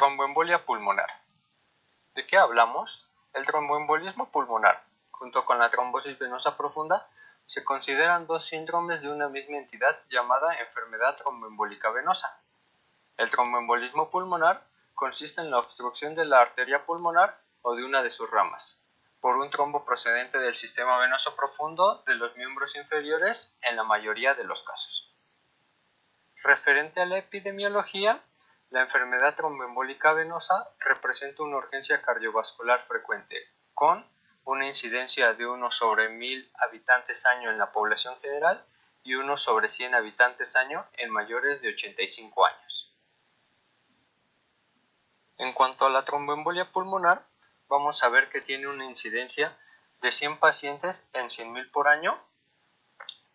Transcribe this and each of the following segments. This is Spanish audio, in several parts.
Tromboembolia pulmonar. ¿De qué hablamos? El tromboembolismo pulmonar, junto con la trombosis venosa profunda, se consideran dos síndromes de una misma entidad llamada enfermedad tromboembólica venosa. El tromboembolismo pulmonar consiste en la obstrucción de la arteria pulmonar o de una de sus ramas, por un trombo procedente del sistema venoso profundo de los miembros inferiores en la mayoría de los casos. Referente a la epidemiología, la enfermedad tromboembólica venosa representa una urgencia cardiovascular frecuente, con una incidencia de 1 sobre 1000 habitantes año en la población general y 1 sobre 100 habitantes año en mayores de 85 años. En cuanto a la tromboembolia pulmonar, vamos a ver que tiene una incidencia de 100 pacientes en 100,000 por año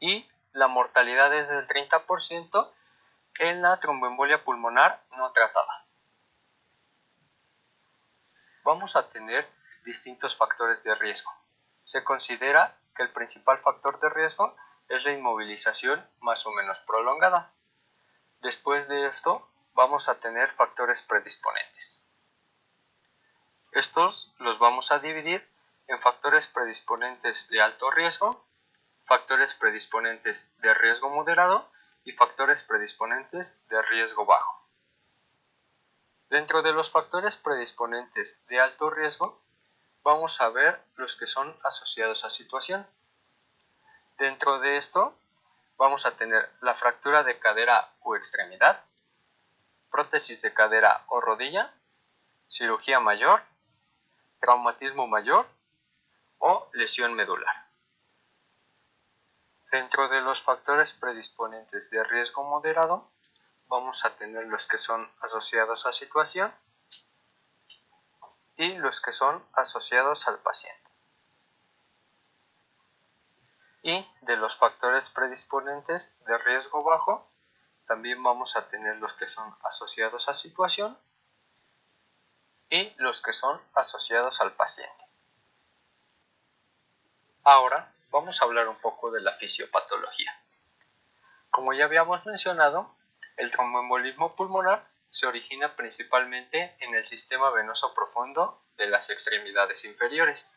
y la mortalidad es del 30% en la tromboembolia pulmonar no tratada. Vamos a tener distintos factores de riesgo. Se considera que el principal factor de riesgo es la inmovilización más o menos prolongada. Después de esto, vamos a tener factores predisponentes. Estos los vamos a dividir en factores predisponentes de alto riesgo, factores predisponentes de riesgo moderado y factores predisponentes de riesgo bajo. Dentro de los factores predisponentes de alto riesgo, vamos a ver los que son asociados a situación. Dentro de esto, vamos a tener la fractura de cadera u extremidad, prótesis de cadera o rodilla, cirugía mayor, traumatismo mayor o lesión medular. Dentro de los factores predisponentes de riesgo moderado, vamos a tener los que son asociados a situación y los que son asociados al paciente. Y de los factores predisponentes de riesgo bajo, también vamos a tener los que son asociados a situación y los que son asociados al paciente. Ahora vamos a hablar un poco de la fisiopatología. Como ya habíamos mencionado, el tromboembolismo pulmonar se origina principalmente en el sistema venoso profundo de las extremidades inferiores.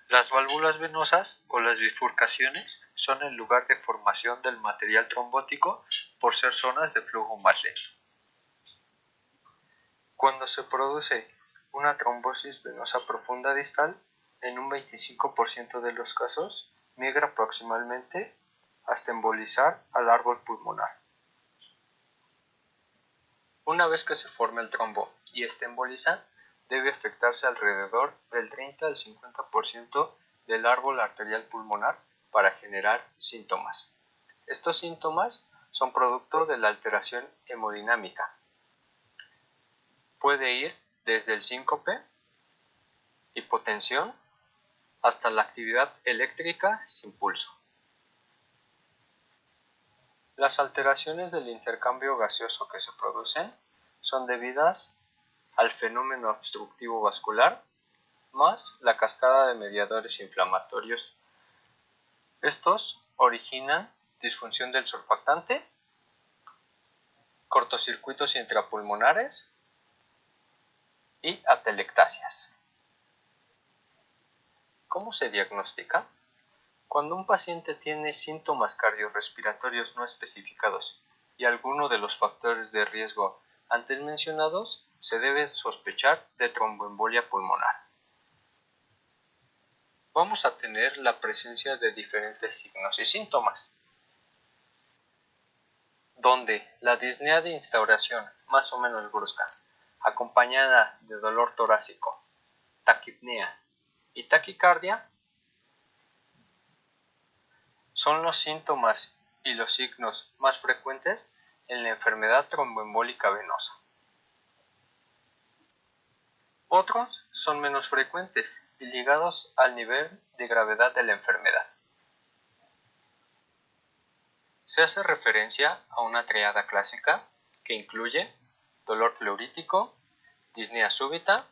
Las válvulas venosas o las bifurcaciones son el lugar de formación del material trombótico por ser zonas de flujo más lento. Cuando se produce una trombosis venosa profunda distal, en un 25% de los casos migra proximalmente hasta embolizar al árbol pulmonar. Una vez que se forme el trombo y este emboliza, debe afectarse alrededor del 30 al 50% del árbol arterial pulmonar para generar síntomas. Estos síntomas son producto de la alteración hemodinámica. Puede ir desde el síncope, hipotensión, hasta la actividad eléctrica sin pulso. Las alteraciones del intercambio gaseoso que se producen son debidas al fenómeno obstructivo vascular más la cascada de mediadores inflamatorios. Estos originan disfunción del surfactante, cortocircuitos intrapulmonares y atelectasias. ¿Cómo se diagnostica? Cuando un paciente tiene síntomas cardiorrespiratorios no especificados y alguno de los factores de riesgo antes mencionados, se debe sospechar de tromboembolia pulmonar. Vamos a tener la presencia de diferentes signos y síntomas, donde la disnea de instauración más o menos brusca, acompañada de dolor torácico, taquipnea y taquicardia, son los síntomas y los signos más frecuentes en la enfermedad tromboembólica venosa. Otros son menos frecuentes y ligados al nivel de gravedad de la enfermedad. Se hace referencia a una triada clásica que incluye dolor pleurítico, disnea súbita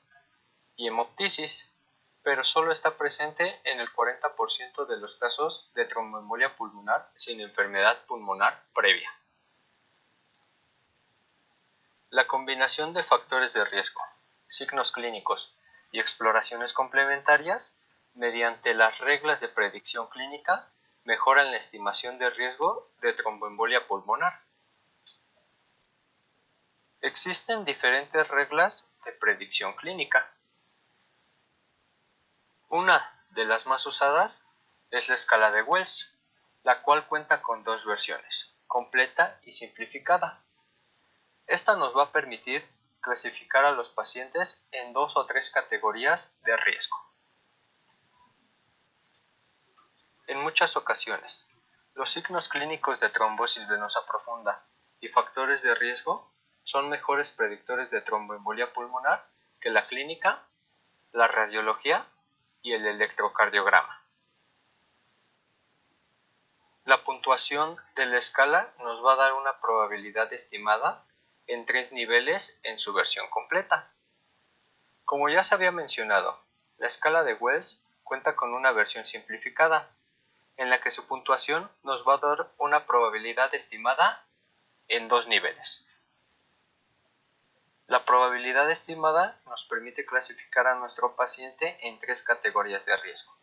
y hemoptisis, pero solo está presente en el 40% de los casos de tromboembolia pulmonar sin enfermedad pulmonar previa. La combinación de factores de riesgo, signos clínicos y exploraciones complementarias mediante las reglas de predicción clínica mejoran la estimación de riesgo de tromboembolia pulmonar. Existen diferentes reglas de predicción clínica. Una de las más usadas es la escala de Wells, la cual cuenta con dos versiones, completa y simplificada. Esta nos va a permitir clasificar a los pacientes en 2 o 3 categorías de riesgo. En muchas ocasiones, los signos clínicos de trombosis venosa profunda y factores de riesgo son mejores predictores de tromboembolia pulmonar que la clínica, la radiología y el electrocardiograma. La puntuación de la escala nos va a dar una probabilidad estimada en 3 niveles en su versión completa. Como ya se había mencionado, la escala de Wells cuenta con una versión simplificada, en la que su puntuación nos va a dar una probabilidad estimada en 2 niveles. La probabilidad estimada nos permite clasificar a nuestro paciente en 3 categorías de riesgo: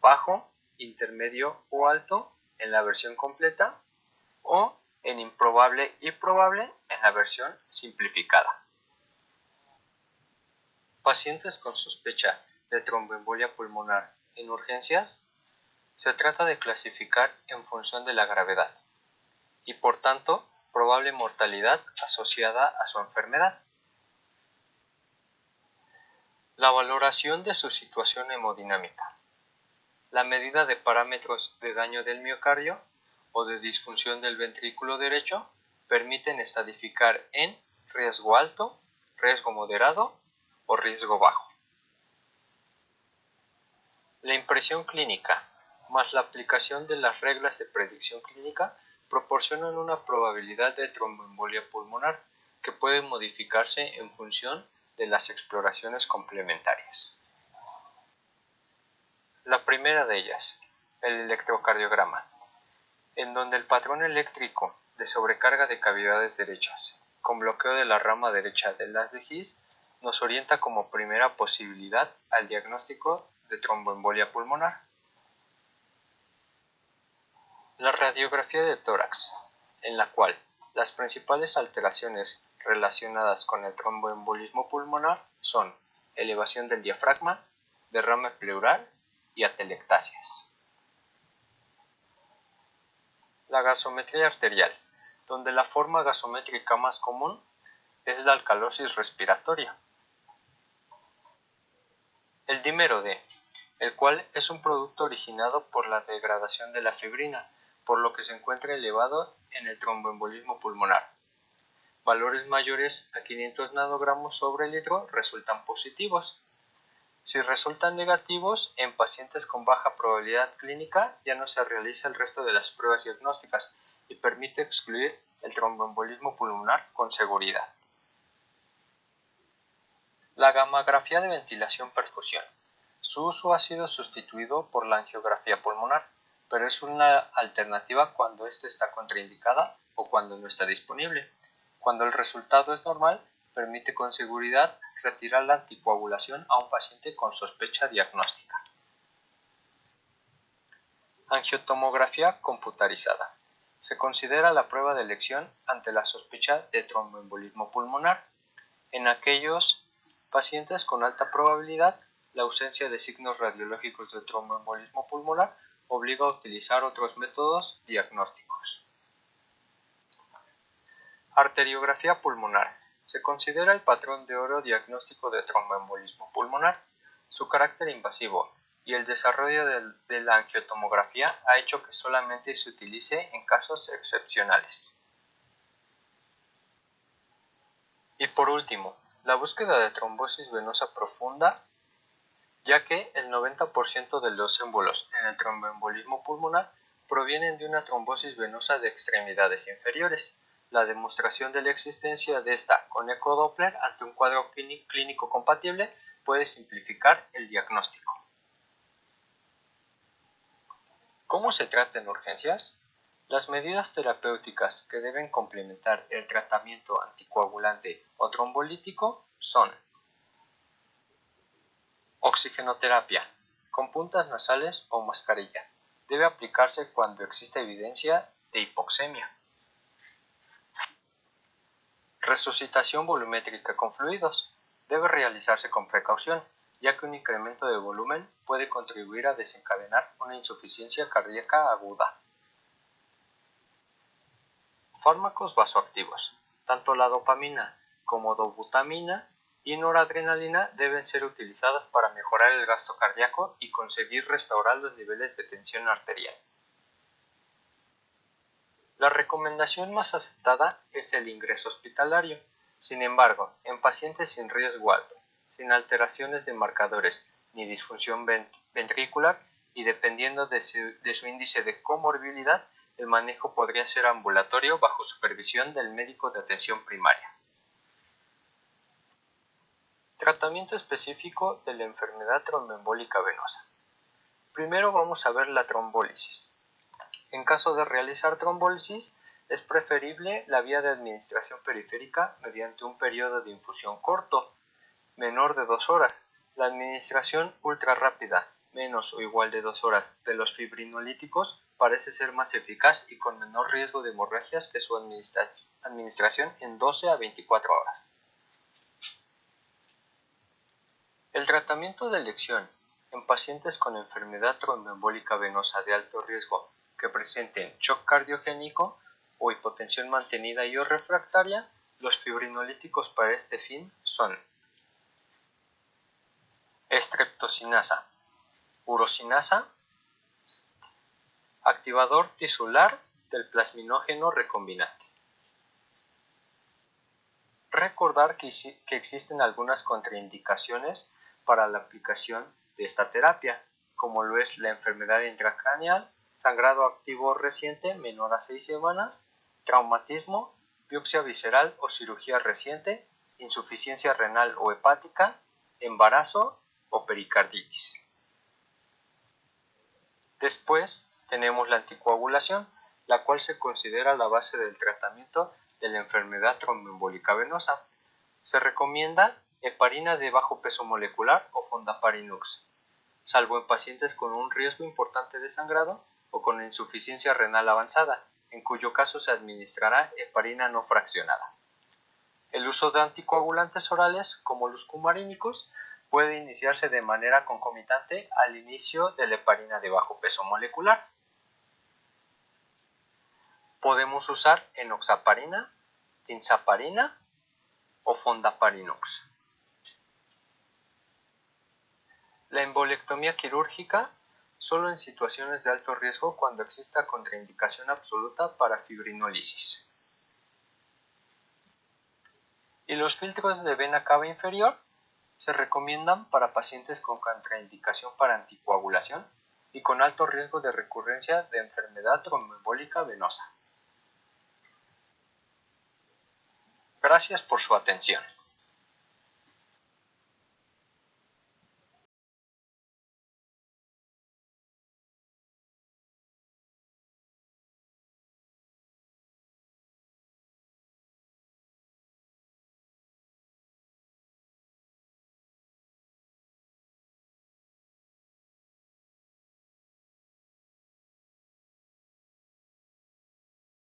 bajo, intermedio o alto en la versión completa, o en improbable y probable en la versión simplificada. Pacientes con sospecha de tromboembolia pulmonar en urgencias se trata de clasificar en función de la gravedad y, por tanto, probable mortalidad asociada a su enfermedad. La valoración de su situación hemodinámica. La medida de parámetros de daño del miocardio o de disfunción del ventrículo derecho permiten estadificar en riesgo alto, riesgo moderado o riesgo bajo. La impresión clínica más la aplicación de las reglas de predicción clínica proporcionan una probabilidad de tromboembolia pulmonar que puede modificarse en función de las exploraciones complementarias. La primera de ellas, el electrocardiograma, en donde el patrón eléctrico de sobrecarga de cavidades derechas con bloqueo de la rama derecha del haz de His nos orienta como primera posibilidad al diagnóstico de tromboembolia pulmonar. La radiografía de tórax, en la cual las principales alteraciones relacionadas con el tromboembolismo pulmonar son elevación del diafragma, derrame pleural y atelectasias. La gasometría arterial, donde la forma gasométrica más común es la alcalosis respiratoria. El dímero D, el cual es un producto originado por la degradación de la fibrina, por lo que se encuentra elevado en el tromboembolismo pulmonar. Valores mayores a 500 nanogramos sobre litro resultan positivos. Si resultan negativos, en pacientes con baja probabilidad clínica ya no se realiza el resto de las pruebas diagnósticas y permite excluir el tromboembolismo pulmonar con seguridad. La gammagrafía de ventilación-perfusión. Su uso ha sido sustituido por la angiografía pulmonar, pero es una alternativa cuando ésta está contraindicada o cuando no está disponible. Cuando el resultado es normal, permite con seguridad retirar la anticoagulación a un paciente con sospecha diagnóstica. Angiotomografía computarizada. Se considera la prueba de elección ante la sospecha de tromboembolismo pulmonar. En aquellos pacientes con alta probabilidad, la ausencia de signos radiológicos de tromboembolismo pulmonar obliga a utilizar otros métodos diagnósticos. Arteriografía pulmonar. Se considera el patrón de oro diagnóstico de tromboembolismo pulmonar. Su carácter invasivo y el desarrollo de la angiotomografía ha hecho que solamente se utilice en casos excepcionales. Y por último, la búsqueda de trombosis venosa profunda, ya que el 90% de los émbolos en el tromboembolismo pulmonar provienen de una trombosis venosa de extremidades inferiores. La demostración de la existencia de esta con ecodoppler ante un cuadro clínico compatible puede simplificar el diagnóstico. ¿Cómo se trata en urgencias? Las medidas terapéuticas que deben complementar el tratamiento anticoagulante o trombolítico son oxigenoterapia, con puntas nasales o mascarilla. Debe aplicarse cuando existe evidencia de hipoxemia. Resucitación volumétrica con fluidos. Debe realizarse con precaución, ya que un incremento de volumen puede contribuir a desencadenar una insuficiencia cardíaca aguda. Fármacos vasoactivos. Tanto la dopamina como dobutamina y noradrenalina deben ser utilizadas para mejorar el gasto cardíaco y conseguir restaurar los niveles de tensión arterial. La recomendación más aceptada es el ingreso hospitalario. Sin embargo, en pacientes sin riesgo alto, sin alteraciones de marcadores ni disfunción ventricular y dependiendo de su índice de comorbilidad, el manejo podría ser ambulatorio bajo supervisión del médico de atención primaria. Tratamiento específico de la enfermedad tromboembólica venosa. Primero vamos a ver la trombólisis. En caso de realizar trombólisis, es preferible la vía de administración periférica mediante un periodo de infusión corto, menor de 2 horas. La administración ultrarrápida, menos o igual de 2 horas, de los fibrinolíticos parece ser más eficaz y con menor riesgo de hemorragias que su administración en 12 a 24 horas. El tratamiento de elección en pacientes con enfermedad tromboembólica venosa de alto riesgo que presenten shock cardiogénico o hipotensión mantenida y o refractaria, los fibrinolíticos para este fin son streptocinasa, urosinasa, activador tisular del plasminógeno recombinante. Recordar que existen algunas contraindicaciones para la aplicación de esta terapia, como lo es la enfermedad intracraneal, sangrado activo reciente menor a 6 semanas, traumatismo, biopsia visceral o cirugía reciente, insuficiencia renal o hepática, embarazo o pericarditis. Después tenemos la anticoagulación, la cual se considera la base del tratamiento de la enfermedad tromboembólica venosa. Se recomienda heparina de bajo peso molecular o fondaparinux, salvo en pacientes con un riesgo importante de sangrado o con insuficiencia renal avanzada, en cuyo caso se administrará heparina no fraccionada. El uso de anticoagulantes orales, como los cumarínicos, puede iniciarse de manera concomitante al inicio de la heparina de bajo peso molecular. Podemos usar enoxaparina, tinzaparina o fondaparinux. La embolectomía quirúrgica solo en situaciones de alto riesgo cuando exista contraindicación absoluta para fibrinólisis. Y los filtros de vena cava inferior se recomiendan para pacientes con contraindicación para anticoagulación y con alto riesgo de recurrencia de enfermedad tromboembólica venosa. Gracias por su atención.